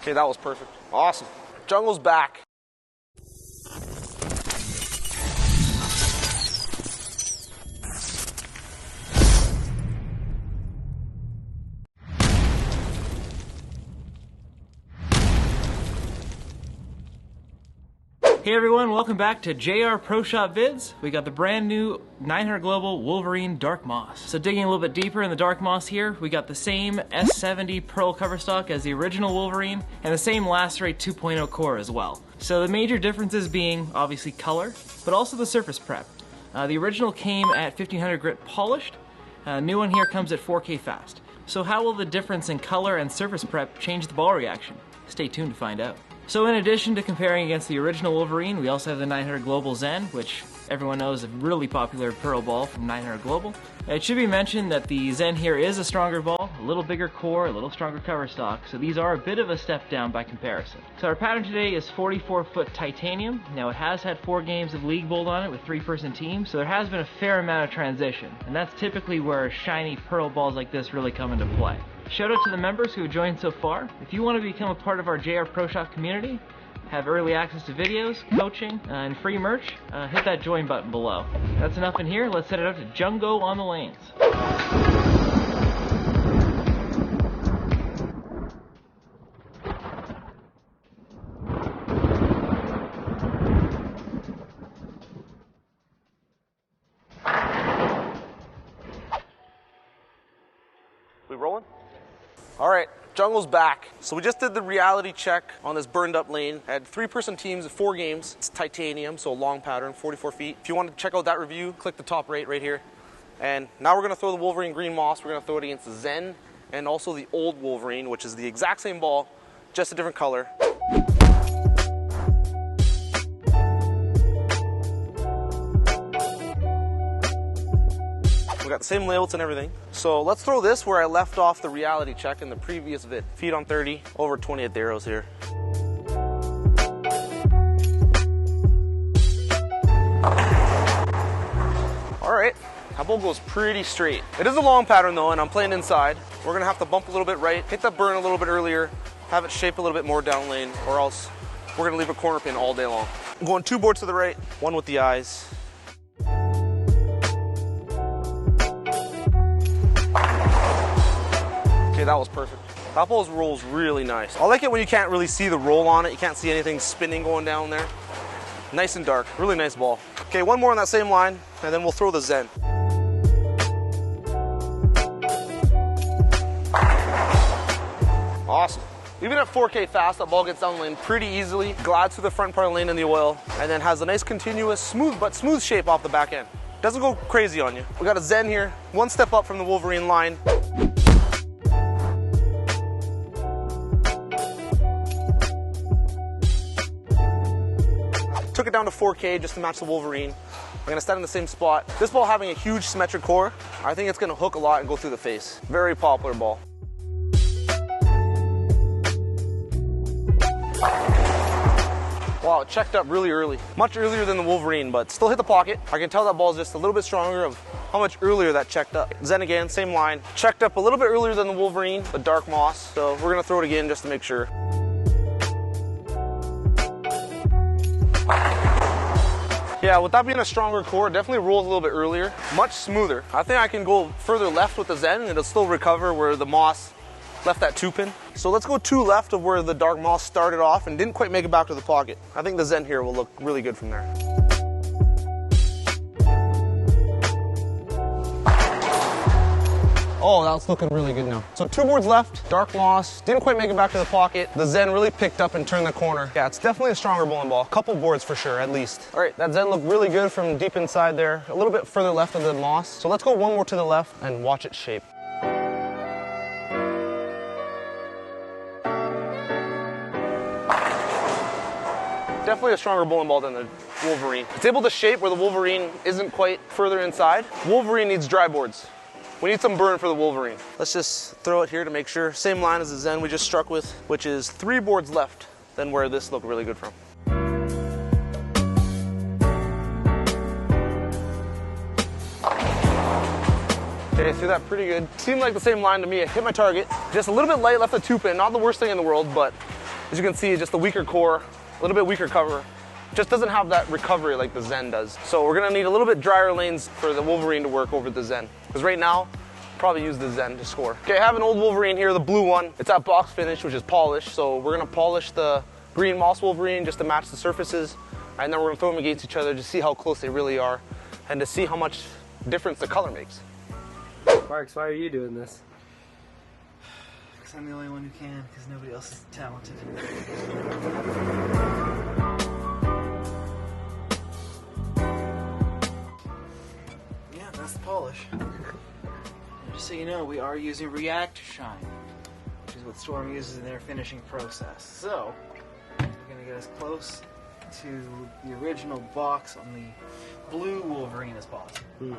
Okay, that was perfect. Awesome. Jungo's back. Hey everyone, welcome back to JR Pro Shop Vids. We got the brand new 900 Global Wolverine Dark Moss. So digging a little bit deeper in the Dark Moss here, we got the same S70 Pearl cover stock as the original Wolverine, and the same Lacerate 2.0 core as well. So the major differences being obviously color, but also the surface prep. The original came at 1500 grit polished. New one here comes at 4K fast. So how will the difference in color and surface prep change the ball reaction? Stay tuned to find out. So in addition to comparing against the original Wolverine, we also have the 900 Global Zen, which everyone knows is a really popular Pearl ball from 900 Global. It should be mentioned that the Zen here is a stronger ball, a little bigger core, a little stronger cover stock, so these are a bit of a step down by comparison. So our pattern today is 44-foot titanium. Now it has had 4 games of Litebulb on it with 3-person teams, so there has been a fair amount of transition, and that's typically where shiny Pearl balls like this really come into play. Shout out to the members who have joined so far. If you want to become a part of our JR Pro Shop community, have early access to videos, coaching, and free merch, hit that join button below. That's enough in here. Let's set it up to Jungo on the lanes. We rolling? All right, Jungo's back. So we just did the reality check on this burned up lane. Had 3-person teams, 4 games. It's titanium, so a long pattern, 44 feet. If you want to check out that review, click the top right here. And now we're gonna throw the Wolverine Green Moss. We're gonna throw it against the Zen and also the old Wolverine, which is the exact same ball, just a different color. We got the same layouts and everything. So let's throw this where I left off the reality check in the previous vid. Feet on 30, over 20 at the arrows here. All right, that ball goes pretty straight. It is a long pattern though, and I'm playing inside. We're gonna have to bump a little bit right, hit that burn a little bit earlier, have it shape a little bit more down lane, or else we're gonna leave a corner pin all day long. I'm going 2 boards to the right, 1 with the eyes. Okay, that was perfect. That ball rolls really nice. I like it when you can't really see the roll on it. You can't see anything spinning going down there. Nice and dark, really nice ball. Okay, 1 more on that same line, and then we'll throw the Zen. Awesome. Even at 4K fast, that ball gets down the lane pretty easily, glides through the front part of the lane in the oil, and then has a nice continuous, smooth shape off the back end. Doesn't go crazy on you. We got a Zen here, 1 step up from the Wolverine line. Took it down to 4K just to match the Wolverine. I'm gonna stand in the same spot. This ball having a huge symmetric core, I think it's gonna hook a lot and go through the face. Very popular ball. Wow, it checked up really early. Much earlier than the Wolverine, but still hit the pocket. I can tell that ball's just a little bit stronger of how much earlier that checked up. Zen again, same line. Checked up a little bit earlier than the Wolverine, the Dark Moss. So we're gonna throw it again just to make sure. Yeah, with that being a stronger core, it definitely rolls a little bit earlier. Much smoother. I think I can go further left with the Zen and it'll still recover where the Moss left that 2-pin. So let's go 2 left of where the Dark Moss started off and didn't quite make it back to the pocket. I think the Zen here will look really good from there. Oh, that's looking really good now. So 2 boards left, Dark Moss, didn't quite make it back to the pocket. The Zen really picked up and turned the corner. Yeah, it's definitely a stronger bowling ball. Couple boards for sure, at least. All right, that Zen looked really good from deep inside there. A little bit further left of the Moss. So let's go 1 more to the left and watch it shape. Definitely a stronger bowling ball than the Wolverine. It's able to shape where the Wolverine isn't quite further inside. Wolverine needs dry boards. We need some burn for the Wolverine. Let's just throw it here to make sure. Same line as the Zen we just struck with, which is 3 boards left than where this looked really good from. Okay, threw that pretty good. Seemed like the same line to me. I hit my target. Just a little bit light, left a 2-pin. Not the worst thing in the world, but As you can see, just a weaker core, a little bit weaker cover. Just doesn't have that recovery like the Zen does. So we're gonna need a little bit drier lanes for the Wolverine to work over the Zen. Because right now, probably use the Zen to score. Okay, I have an old Wolverine here, the blue one. It's at box finish, which is polished. So we're gonna polish the green moss Wolverine just to match the surfaces. And then we're gonna throw them against each other to see how close they really are and to see how much difference the color makes. Marks, why are you doing this? Because I'm the only one who can, because nobody else is talented. Yeah, that's the polish. And just so you know, we are using React Shine, which is what Storm uses in their finishing process. So, we're going to get as close to the original box on the blue Wolverine as possible.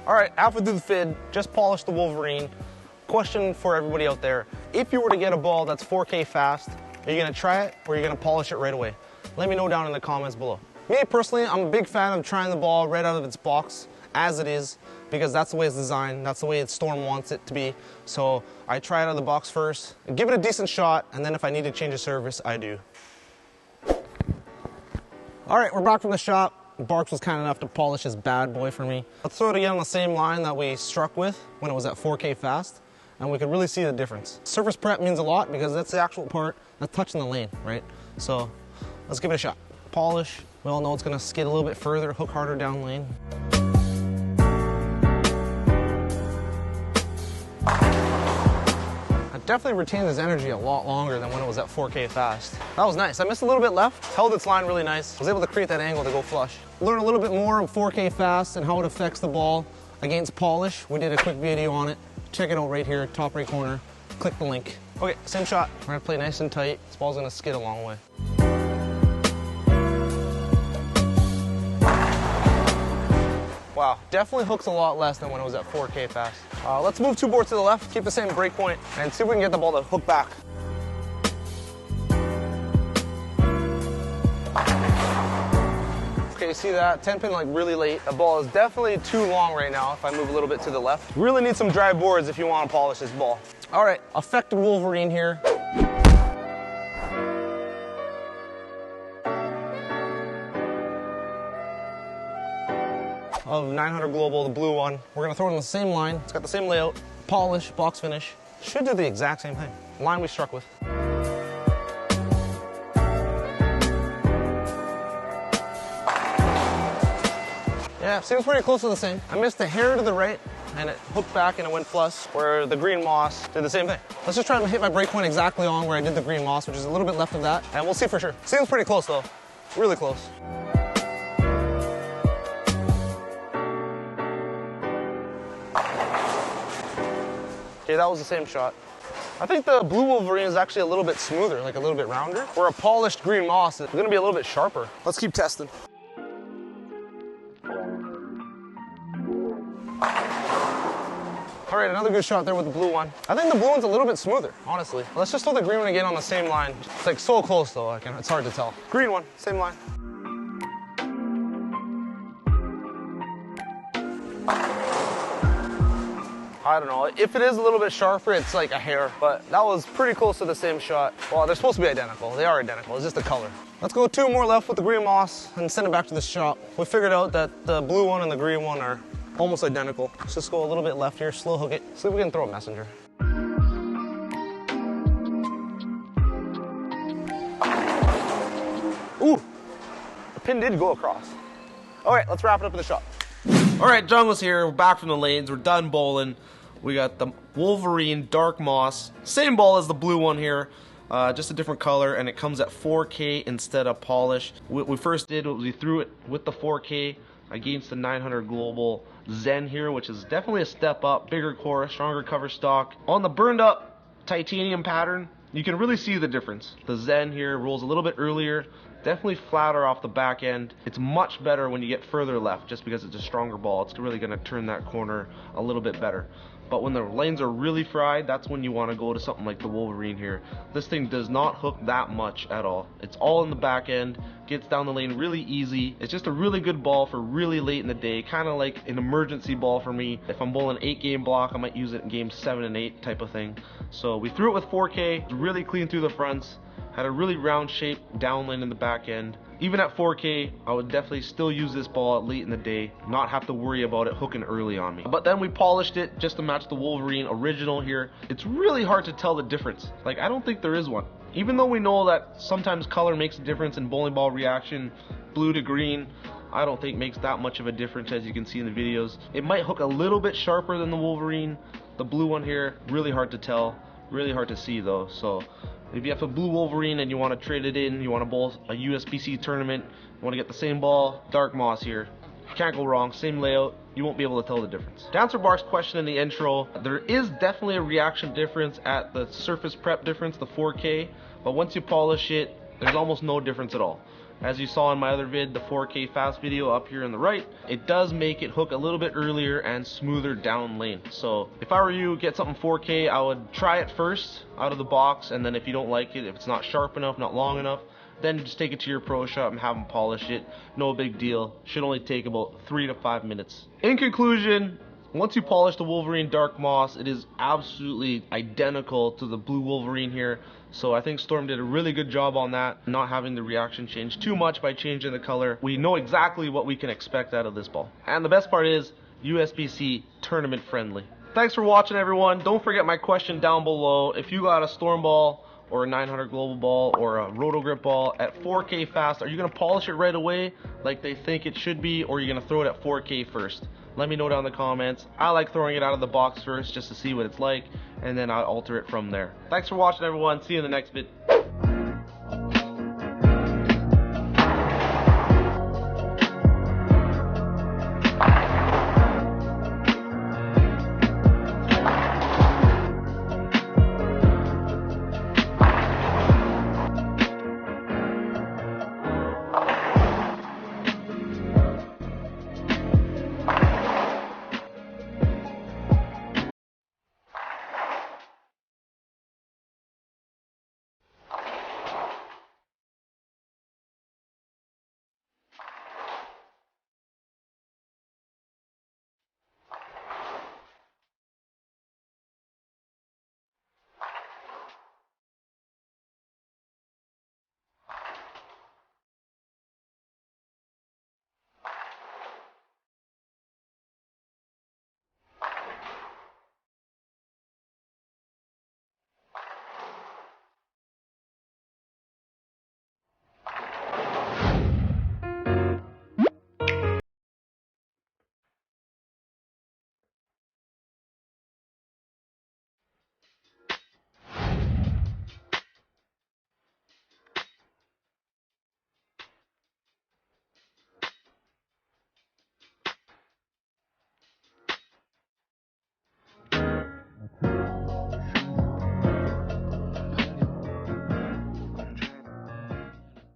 All right, halfway through the fid, just polished the Wolverine. Question for everybody out there. If you were to get a ball that's 4K fast, are you gonna try it or are you gonna polish it right away? Let me know down in the comments below. Me personally, I'm a big fan of trying the ball right out of its box as it is, because that's the way it's designed, that's the way Storm wants it to be. So I try it out of the box first, and give it a decent shot, and then if I need to change a surface, I do. All right, we're back from the shop. Barks was kind enough to polish his bad boy for me. Let's throw it again on the same line that we struck with when it was at 4K fast, and we could really see the difference. Surface prep means a lot because that's the actual part that's touching the lane, right? So let's give it a shot. Polish, we all know it's gonna skid a little bit further, hook harder down lane. Definitely retained his energy a lot longer than when it was at 4K fast. That was nice. I missed a little bit left, held its line really nice. Was able to create that angle to go flush. Learn a little bit more of 4K fast and how it affects the ball against polish. We did a quick video on it. Check it out right here, top right corner. Click the link. Okay, same shot. We're gonna play nice and tight. This ball's gonna skid a long way. Wow, definitely hooks a lot less than when it was at 4K fast. Let's move 2 boards to the left, keep the same break point, and see if we can get the ball to hook back. Okay, see that? 10 pin like really late. The ball is definitely too long right now if I move a little bit to the left. Really need some dry boards if you want to polish this ball. All right, affected Wolverine here. Of 900 Global, the blue one. We're gonna throw it on the same line. It's got the same layout, polish, box finish. Should do the exact same thing. Line we struck with. Yeah, seems pretty close to the same. I missed a hair to the right, and it hooked back and it went flush, where the green moss did the same thing. Let's just try to hit my break point exactly on where I did the green moss, which is a little bit left of that, and we'll see for sure. Seems pretty close though, really close. Okay, that was the same shot. I think the blue Wolverine is actually a little bit smoother, like a little bit rounder, where a polished green moss is gonna be a little bit sharper. Let's keep testing. All right, another good shot there with the blue one. I think the blue one's a little bit smoother, honestly. Let's just throw the green one again on the same line. It's like so close though, it's hard to tell. Green one, same line. I don't know, if it is a little bit sharper, it's like a hair, but that was pretty close to the same shot. Well, they're supposed to be identical. They are identical, it's just the color. Let's go 2 more left with the green moss and send it back to the shop. We figured out that the blue one and the green one are almost identical. Let's just go a little bit left here, slow hook it, see if we can throw a messenger. Ooh, the pin did go across. All right, let's wrap it up in the shop. All right, Jungo's here, we're back from the lanes, we're done bowling. We got the Wolverine Dark Moss, same ball as the blue one here, just a different color, and it comes at 4K instead of polish. What we first did was we threw it with the 4K against the 900 Global Zen here, which is definitely a step up, bigger core, stronger cover stock. On the burned up titanium pattern, you can really see the difference. The Zen here rolls a little bit earlier, definitely flatter off the back end. It's much better when you get further left just because it's a stronger ball. It's really going to turn that corner a little bit better. But when the lanes are really fried, that's when you want to go to something like the Wolverine here. This thing does not hook that much at all. It's all in the back end, gets down the lane really easy. It's just a really good ball for really late in the day, kind of like an emergency ball for me. If I'm bowling an 8-game block, I might use it in games 7 and 8 type of thing. So we threw it with 4K, really clean through the fronts, had a really round shape down lane in the back end. Even at 4K, I would definitely still use this ball late in the day, not have to worry about it hooking early on me. But then we polished it just to match the Wolverine original here. It's really hard to tell the difference. Like, I don't think there is one. Even though we know that sometimes color makes a difference in bowling ball reaction, blue to green, I don't think makes that much of a difference, as you can see in the videos. It might hook a little bit sharper than the Wolverine. The blue one here, really hard to tell, really hard to see though. So if you have a blue Wolverine and you want to trade it in, you want to bowl a USBC tournament, you want to get the same ball, Dark Moss here. You can't go wrong, same layout, you won't be able to tell the difference. To answer Mark's question in the intro, there is definitely a reaction difference at the surface prep difference, the 4K, but once you polish it, there's almost no difference at all. As you saw in my other vid, the 4K fast video up here on the right, it does make it hook a little bit earlier and smoother down lane. So if I were you, get something 4K, I would try it first out of the box, and then if you don't like it, if it's not sharp enough, not long enough, then just take it to your pro shop and have them polish it. No big deal. Should only take about 3 to 5 minutes. In conclusion, once you polish the Wolverine Dark Moss, it is absolutely identical to the blue Wolverine here. So I think Storm did a really good job on that, not having the reaction change too much by changing the color. We know exactly what we can expect out of this ball. And the best part is, USBC tournament friendly. Thanks for watching, everyone. Don't forget my question down below. If you got a Storm ball or a 900 global ball or a roto grip ball at 4K fast, are you going to polish it right away like they think it should be, or are you going to throw it at 4K first? Let me know down in the comments. I like throwing it out of the box first just to see what it's like, and then I'll alter it from there. Thanks for watching, everyone. See you in the next vid.